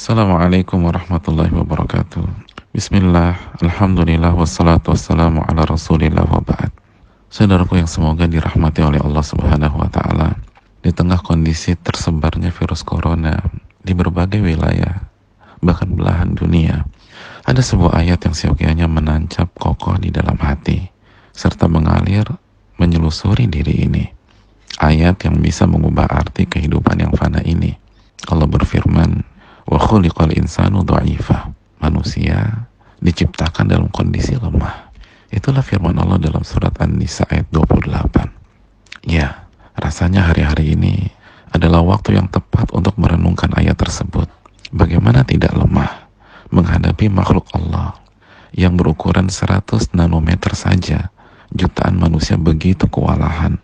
Assalamualaikum warahmatullahi wabarakatuh. Bismillah, alhamdulillah, wassalatu wassalamu ala rasulillah wa ba'd. Saudaraku yang semoga dirahmati oleh Allah subhanahu wa ta'ala, di tengah kondisi tersebarnya virus corona di berbagai wilayah, bahkan belahan dunia, ada sebuah ayat yang seyogianya menancap kokoh di dalam hati, serta mengalir menyelusuri diri ini. Ayat yang bisa mengubah arti kehidupan yang fana ini. Allah berfirman, wa khuliqal insanu dha'ifa. Manusia diciptakan dalam kondisi lemah. Itulah firman Allah dalam surat An-Nisa ayat 28. Ya, rasanya hari-hari ini adalah waktu yang tepat untuk merenungkan ayat tersebut. Bagaimana tidak lemah menghadapi makhluk Allah yang berukuran 100 nanometer saja. Jutaan manusia begitu kewalahan.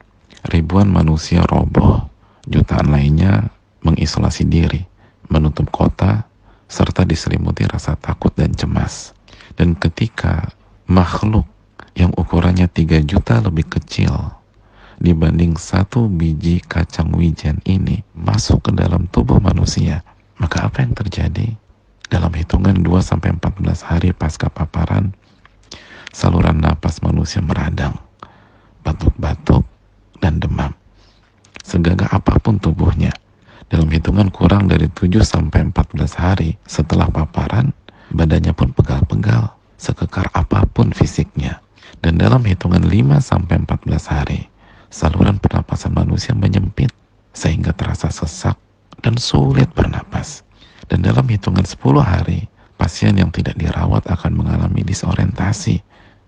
Ribuan manusia roboh, jutaan lainnya mengisolasi diri, menutup kota, serta diselimuti rasa takut dan cemas. Dan ketika makhluk yang ukurannya 3 juta lebih kecil dibanding 1 biji kacang wijen ini masuk ke dalam tubuh manusia, maka apa yang terjadi? Dalam hitungan 2-14 hari pasca paparan, saluran napas manusia meradang, batuk-batuk, dan demam. Segagah apapun tubuhnya, dalam hitungan kurang dari 7-14 hari setelah paparan, badannya pun pegal-pegal, sekekar apapun fisiknya. Dan dalam hitungan 5-14 hari, saluran pernapasan manusia menyempit, sehingga terasa sesak dan sulit bernapas. Dan dalam hitungan 10 hari, pasien yang tidak dirawat akan mengalami disorientasi.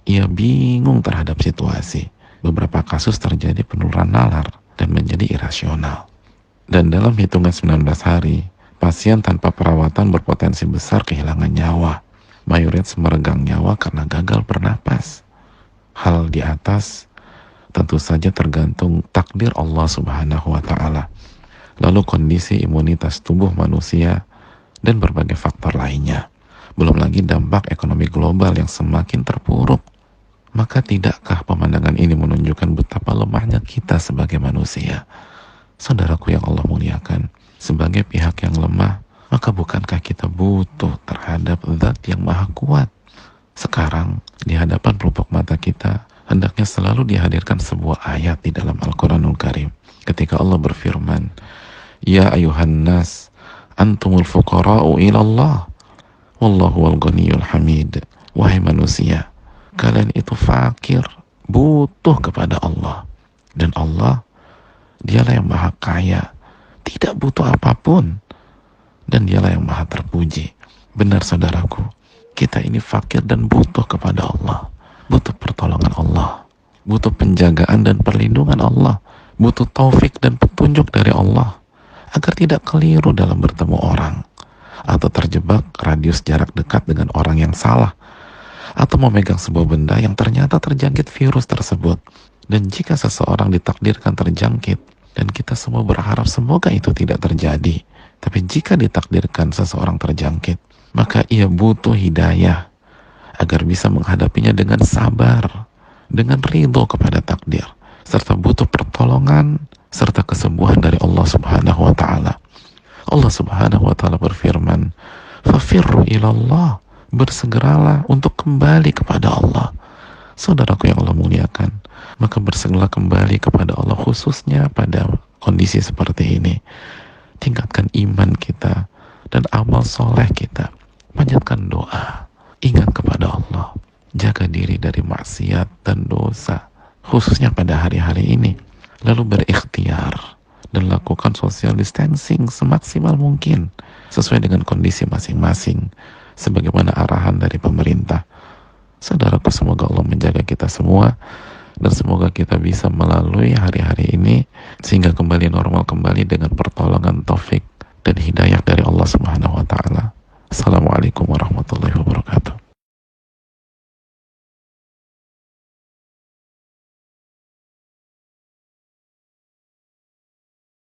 Ia bingung terhadap situasi. Beberapa kasus terjadi penurunan nalar dan menjadi irasional. Dan dalam hitungan 19 hari, pasien tanpa perawatan berpotensi besar kehilangan nyawa. Mayoritas meregang nyawa karena gagal bernapas. Hal di atas tentu saja tergantung takdir Allah subhanahu wa ta'ala. Lalu kondisi imunitas tubuh manusia dan berbagai faktor lainnya. Belum lagi dampak ekonomi global yang semakin terpuruk. Maka tidakkah pemandangan ini menunjukkan betapa lemahnya kita sebagai manusia? Saudaraku yang Allah muliakan, sebagai pihak yang lemah, maka bukankah kita butuh terhadap zat yang maha kuat? Sekarang, di hadapan pelupuk mata kita, hendaknya selalu dihadirkan sebuah ayat di dalam Al-Quranul Karim. Ketika Allah berfirman, Ya ayuhan nas, antumul fuqara'u ilallah, wallahu wal ghaniyul hamid. Wahai manusia, kalian itu fakir, butuh kepada Allah. Dan Allah, dialah yang maha kaya, tidak butuh apapun. Dan dialah yang maha terpuji. Benar saudaraku, kita ini fakir dan butuh kepada Allah. Butuh pertolongan Allah. Butuh penjagaan dan perlindungan Allah. Butuh taufik dan petunjuk dari Allah. Agar tidak keliru dalam bertemu orang. Atau terjebak radius jarak dekat dengan orang yang salah. Atau memegang sebuah benda yang ternyata terjangkit virus tersebut. Dan jika seseorang ditakdirkan terjangkit, dan kita semua berharap semoga itu tidak terjadi, tapi jika ditakdirkan seseorang terjangkit, maka ia butuh hidayah agar bisa menghadapinya dengan sabar, dengan ridho kepada takdir, serta butuh pertolongan serta kesembuhan dari Allah subhanahu wa ta'ala. Allah subhanahu wa ta'ala berfirman, fafirru ilallah, bersegeralah untuk kembali kepada Allah. Saudaraku yang Allah muliakan, maka bersegeralah kembali kepada Allah, khususnya pada kondisi seperti ini. Tingkatkan iman kita dan amal soleh kita. Panjatkan doa, ingat kepada Allah, jaga diri dari maksiat dan dosa, khususnya pada hari-hari ini. Lalu berikhtiar dan lakukan social distancing semaksimal mungkin sesuai dengan kondisi masing-masing, sebagaimana arahan dari pemerintah. Saudaraku, semoga Allah menjaga kita semua dan semoga kita bisa melalui hari-hari ini sehingga kembali normal kembali dengan pertolongan taufik dan hidayah dari Allah Subhanahu wa taala. Assalamualaikum